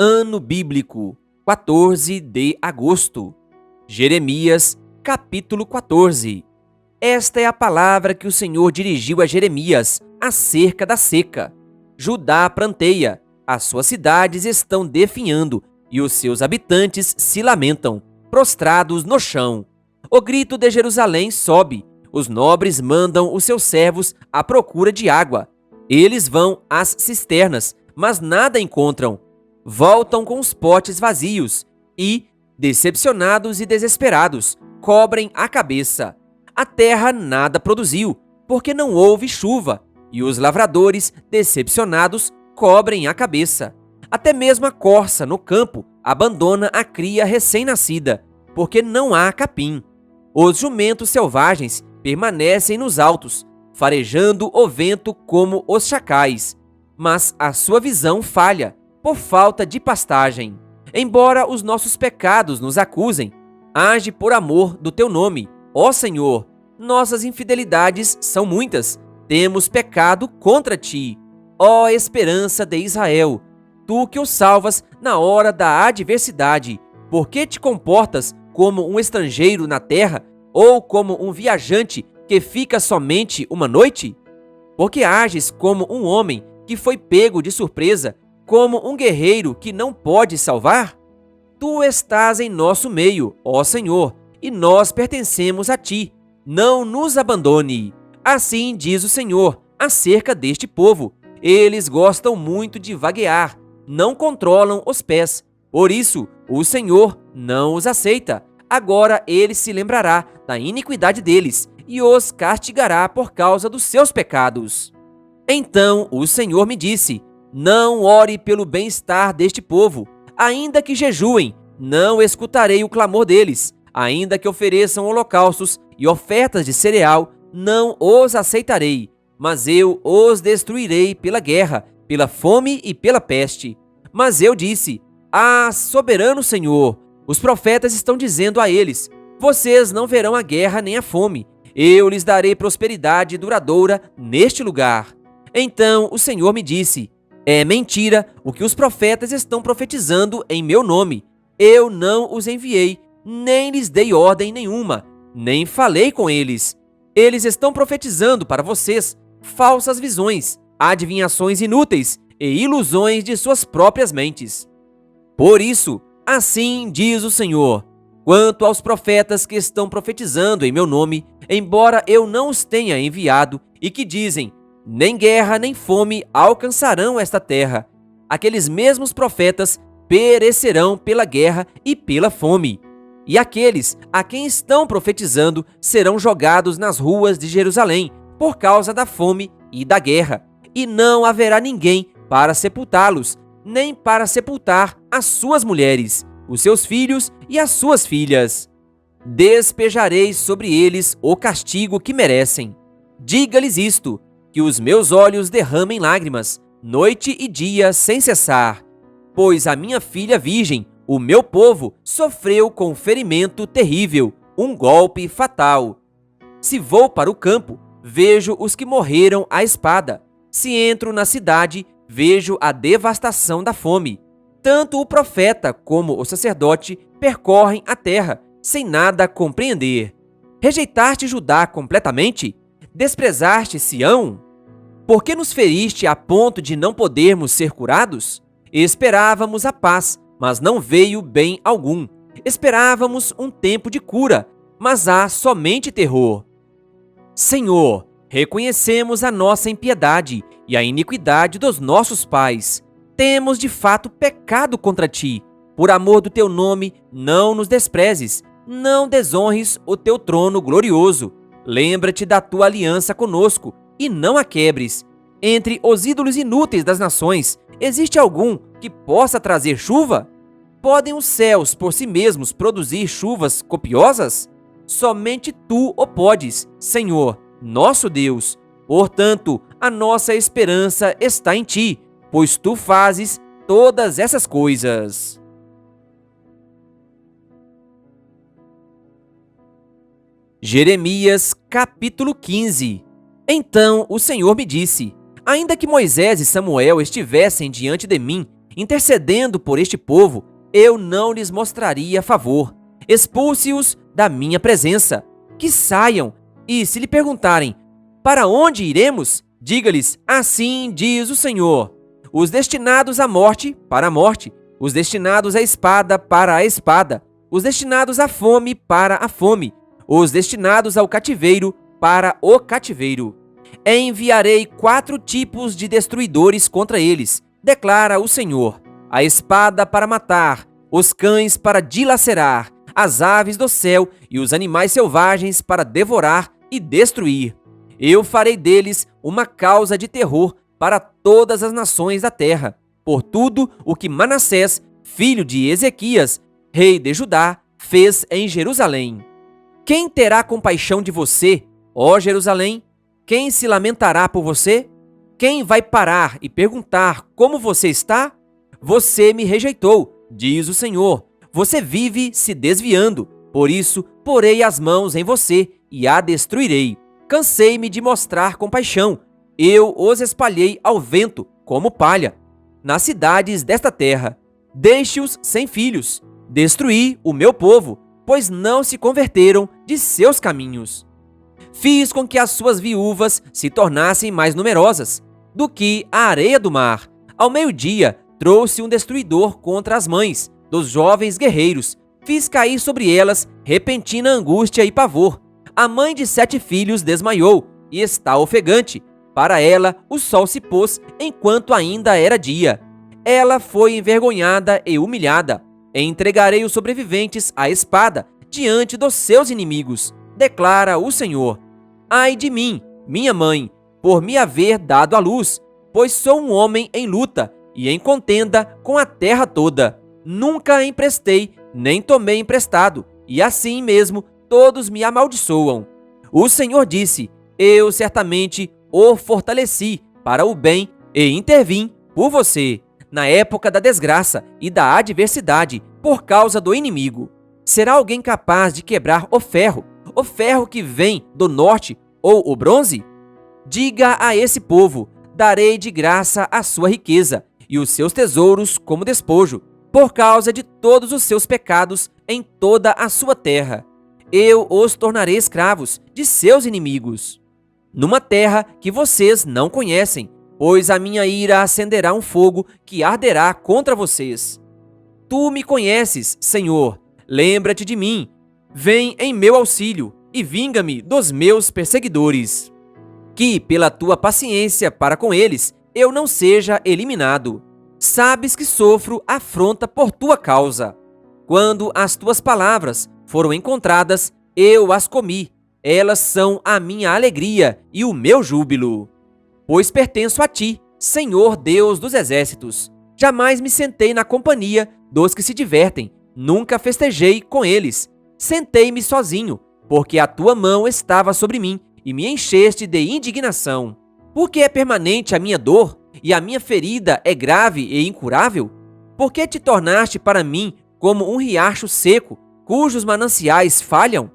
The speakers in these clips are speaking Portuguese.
Ano Bíblico, 14 de agosto. Jeremias, capítulo 14. Esta é a palavra que o Senhor dirigiu a Jeremias acerca da seca. Judá pranteia, as suas cidades estão definhando e os seus habitantes se lamentam, prostrados no chão. O grito de Jerusalém sobe, os nobres mandam os seus servos à procura de água. Eles vão às cisternas, mas nada encontram. Voltam com os potes vazios e, decepcionados e desesperados, cobrem a cabeça. A terra nada produziu, porque não houve chuva, e os lavradores, decepcionados, cobrem a cabeça. Até mesmo a corça no campo abandona a cria recém-nascida, porque não há capim. Os jumentos selvagens permanecem nos altos, farejando o vento como os chacais, mas a sua visão falha por falta de pastagem. Embora os nossos pecados nos acusem, age por amor do teu nome, ó Senhor. Nossas infidelidades são muitas, temos pecado contra ti. Ó esperança de Israel, tu que os salvas na hora da adversidade, por que te comportas como um estrangeiro na terra ou como um viajante que fica somente uma noite? Porque ages como um homem que foi pego de surpresa, como um guerreiro que não pode salvar? Tu estás em nosso meio, ó Senhor, e nós pertencemos a ti. Não nos abandone. Assim diz o Senhor acerca deste povo. Eles gostam muito de vaguear, não controlam os pés. Por isso, o Senhor não os aceita. Agora ele se lembrará da iniquidade deles e os castigará por causa dos seus pecados. Então o Senhor me disse: não ore pelo bem-estar deste povo. Ainda que jejuem, não escutarei o clamor deles. Ainda que ofereçam holocaustos e ofertas de cereal, não os aceitarei. Mas eu os destruirei pela guerra, pela fome e pela peste. Mas eu disse: ah, soberano Senhor, os profetas estão dizendo a eles: vocês não verão a guerra nem a fome. Eu lhes darei prosperidade duradoura neste lugar. Então o Senhor me disse: é mentira o que os profetas estão profetizando em meu nome. Eu não os enviei, nem lhes dei ordem nenhuma, nem falei com eles. Eles estão profetizando para vocês falsas visões, adivinhações inúteis e ilusões de suas próprias mentes. Por isso, assim diz o Senhor: quanto aos profetas que estão profetizando em meu nome, embora eu não os tenha enviado, e que dizem: nem guerra nem fome alcançarão esta terra, aqueles mesmos profetas perecerão pela guerra e pela fome. E aqueles a quem estão profetizando serão jogados nas ruas de Jerusalém por causa da fome e da guerra, e não haverá ninguém para sepultá-los, nem para sepultar as suas mulheres, os seus filhos e as suas filhas. Despejarei sobre eles o castigo que merecem. Diga-lhes isto: que os meus olhos derramem lágrimas, noite e dia sem cessar. Pois a minha filha virgem, o meu povo, sofreu com ferimento terrível, um golpe fatal. Se vou para o campo, vejo os que morreram à espada. Se entro na cidade, vejo a devastação da fome. Tanto o profeta como o sacerdote percorrem a terra, sem nada compreender. Rejeitaste Judá completamente? Desprezaste Sião? Por que nos feriste a ponto de não podermos ser curados? Esperávamos a paz, mas não veio bem algum. Esperávamos um tempo de cura, mas há somente terror. Senhor, reconhecemos a nossa impiedade e a iniquidade dos nossos pais. Temos de fato pecado contra ti. Por amor do teu nome, não nos desprezes, não desonres o teu trono glorioso. Lembra-te da tua aliança conosco e não a quebres. Entre os ídolos inúteis das nações, existe algum que possa trazer chuva? Podem os céus por si mesmos produzir chuvas copiosas? Somente tu o podes, Senhor, nosso Deus. Portanto, a nossa esperança está em ti, pois tu fazes todas essas coisas. Jeremias, capítulo 15. Então o Senhor me disse: ainda que Moisés e Samuel estivessem diante de mim, Intercedendo por este povo, eu não lhes mostraria favor. Expulse-os da minha presença. Que saiam, e se lhe perguntarem, para onde iremos? Diga-lhes, assim diz o Senhor. Os destinados à morte, para a morte. Os destinados à espada, para a espada. Os destinados à fome, para a fome. Os destinados ao cativeiro, para o cativeiro. Enviarei 4 tipos de destruidores contra eles, declara o Senhor. A espada para matar, os cães para dilacerar, as aves do céu e os animais selvagens para devorar e destruir. Eu farei deles uma causa de terror para todas as nações da terra, por tudo o que Manassés, filho de Ezequias, rei de Judá, fez em Jerusalém. Quem terá compaixão de você, ó Jerusalém? Quem se lamentará por você? Quem vai parar e perguntar como você está? Você me rejeitou, diz o Senhor. Você vive se desviando, por isso porei as mãos em você e a destruirei. Cansei-me de mostrar compaixão. Eu os espalhei ao vento como palha nas cidades desta terra. Deixe-os sem filhos. Destruí o meu povo, pois não se converteram de seus caminhos. Fiz com que as suas viúvas se tornassem mais numerosas do que a areia do mar. Ao meio-dia, trouxe um destruidor contra as mães dos jovens guerreiros. Fiz cair sobre elas repentina angústia e pavor. A mãe de 7 filhos desmaiou e está ofegante. Para ela, o sol se pôs enquanto ainda era dia. Ela foi envergonhada e humilhada. Entregarei os sobreviventes à espada diante dos seus inimigos, declara o Senhor. Ai de mim, minha mãe, por me haver dado à luz, pois sou um homem em luta e em contenda com a terra toda. Nunca emprestei, nem tomei emprestado, e assim mesmo todos me amaldiçoam. O Senhor disse, eu certamente o fortaleci para o bem e intervim por você, na época da desgraça e da adversidade, por causa do inimigo. Será alguém capaz de quebrar o ferro que vem do norte, ou o bronze? Diga a esse povo, darei de graça a sua riqueza e os seus tesouros como despojo, por causa de todos os seus pecados em toda a sua terra. Eu os tornarei escravos de seus inimigos, numa terra que vocês não conhecem, pois a minha ira acenderá um fogo que arderá contra vocês. Tu me conheces, Senhor, lembra-te de mim. Vem em meu auxílio e vinga-me dos meus perseguidores. Que, pela tua paciência para com eles, eu não seja eliminado. Sabes que sofro afronta por tua causa. Quando as tuas palavras foram encontradas, eu as comi. Elas são a minha alegria e o meu júbilo. Pois pertenço a ti, Senhor Deus dos exércitos. Jamais me sentei na companhia dos que se divertem. Nunca festejei com eles. Sentei-me sozinho, porque a tua mão estava sobre mim e me encheste de indignação. Porque é permanente a minha dor e a minha ferida é grave e incurável? Porque te tornaste para mim como um riacho seco, cujos mananciais falham?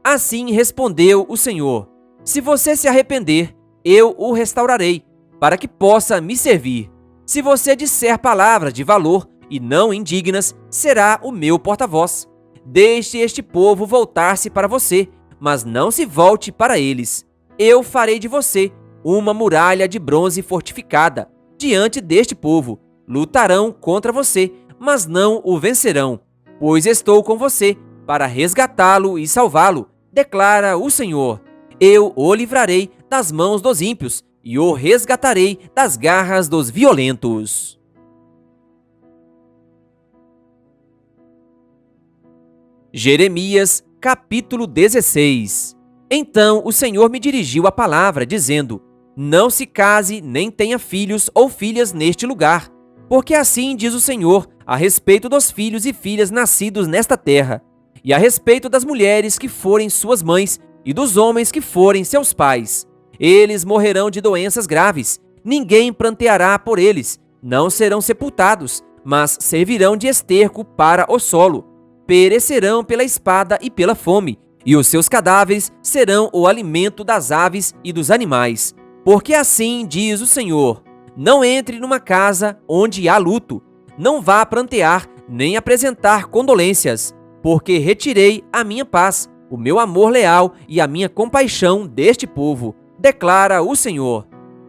Assim respondeu o Senhor: se você se arrepender, eu o restaurarei, para que possa me servir. Se você disser palavras de valor e não indignas, será o meu porta-voz. Deixe este povo voltar-se para você, mas não se volte para eles. Eu farei de você uma muralha de bronze fortificada. Diante deste povo, lutarão contra você, mas não o vencerão, pois estou com você para resgatá-lo e salvá-lo, declara o Senhor. Eu o livrarei das mãos dos ímpios e o resgatarei das garras dos violentos. Jeremias, capítulo 16. Então o Senhor me dirigiu a palavra, dizendo: não se case nem tenha filhos ou filhas neste lugar, porque assim diz o Senhor a respeito dos filhos e filhas nascidos nesta terra, e a respeito das mulheres que forem suas mães e dos homens que forem seus pais. Eles morrerão de doenças graves, ninguém pranteará por eles, não serão sepultados, mas servirão de esterco para o solo. Perecerão pela espada e pela fome, e os seus cadáveres serão o alimento das aves e dos animais. Porque assim diz o Senhor: não entre numa casa onde há luto, não vá prantear nem apresentar condolências, porque retirei a minha paz, o meu amor leal e a minha compaixão deste povo, declara o Senhor.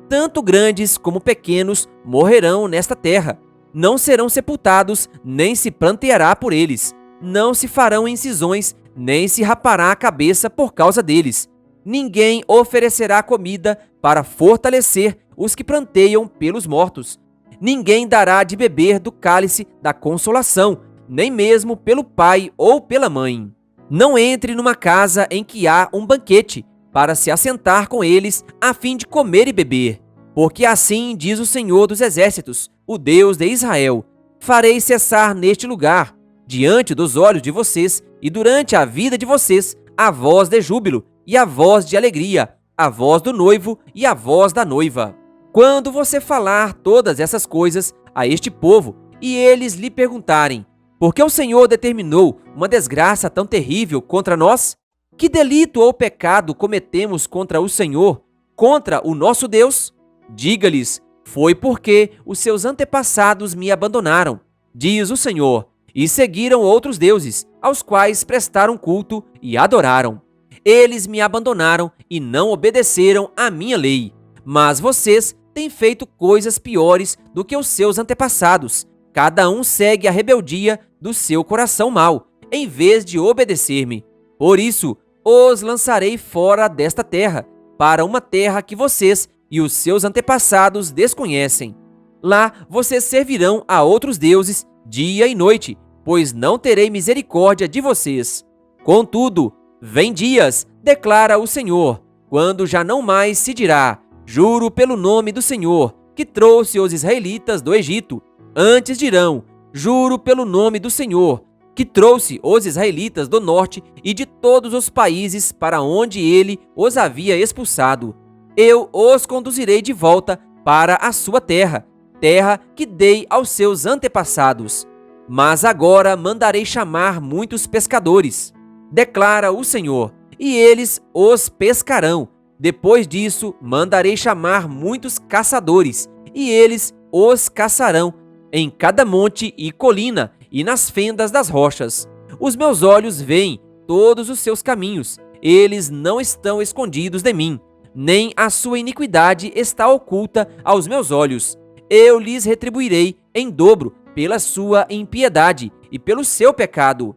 Tanto grandes como pequenos morrerão nesta terra. Não serão sepultados, nem se pranteará por eles. Não se farão incisões, nem se rapará a cabeça por causa deles. Ninguém oferecerá comida para fortalecer os que pranteiam pelos mortos. Ninguém dará de beber do cálice da consolação, nem mesmo pelo pai ou pela mãe. Não entre numa casa em que há um banquete, para se assentar com eles, a fim de comer e beber. Porque assim diz o Senhor dos Exércitos, o Deus de Israel: farei cessar neste lugar, diante dos olhos de vocês e durante a vida de vocês, a voz de júbilo e a voz de alegria, a voz do noivo e a voz da noiva. Quando você falar todas essas coisas a este povo e eles lhe perguntarem: por que o Senhor determinou uma desgraça tão terrível contra nós? Que delito ou pecado cometemos contra o Senhor, contra o nosso Deus? Diga-lhes: foi porque os seus antepassados me abandonaram, diz o Senhor, e seguiram outros deuses, aos quais prestaram culto e adoraram. Eles me abandonaram e não obedeceram à minha lei. Mas vocês têm feito coisas piores do que os seus antepassados. Cada um segue a rebeldia do seu coração mau, em vez de obedecer-me. Por isso, os lançarei fora desta terra, para uma terra que vocês e os seus antepassados desconhecem. Lá vocês servirão a outros deuses dia e noite, pois não terei misericórdia de vocês. Contudo, vem dias, declara o Senhor, quando já não mais se dirá: juro pelo nome do Senhor, que trouxe os israelitas do Egito. Antes dirão: juro pelo nome do Senhor, que trouxe os israelitas do norte e de todos os países para onde ele os havia expulsado. Eu os conduzirei de volta para a sua terra, terra que dei aos seus antepassados. Mas agora mandarei chamar muitos pescadores, declara o Senhor, e eles os pescarão. Depois disso, mandarei chamar muitos caçadores, e eles os caçarão em cada monte e colina e nas fendas das rochas. Os meus olhos veem todos os seus caminhos, eles não estão escondidos de mim, nem a sua iniquidade está oculta aos meus olhos. Eu lhes retribuirei em dobro pela sua impiedade e pelo seu pecado,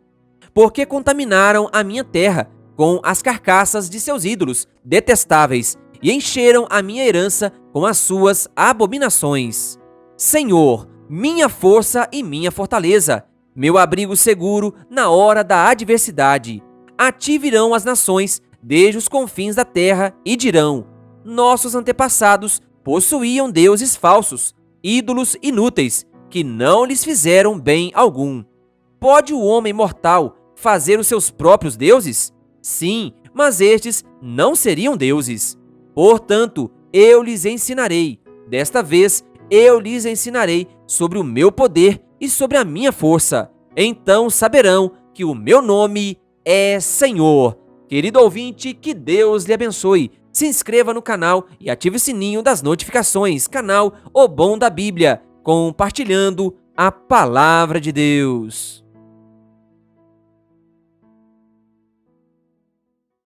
porque contaminaram a minha terra com as carcaças de seus ídolos detestáveis e encheram a minha herança com as suas abominações. Senhor, minha força e minha fortaleza, meu abrigo seguro na hora da adversidade. A ti virão as nações desde os confins da terra e dirão: nossos antepassados possuíam deuses falsos, ídolos inúteis, que não lhes fizeram bem algum. Pode o homem mortal fazer os seus próprios deuses? Sim, mas estes não seriam deuses. Portanto, eu lhes ensinarei, desta vez eu lhes ensinarei sobre o meu poder e sobre a minha força. Então saberão que o meu nome é Senhor. Querido ouvinte, que Deus lhe abençoe. Se inscreva no canal e ative o sininho das notificações. Canal O Bom da Bíblia, compartilhando a Palavra de Deus.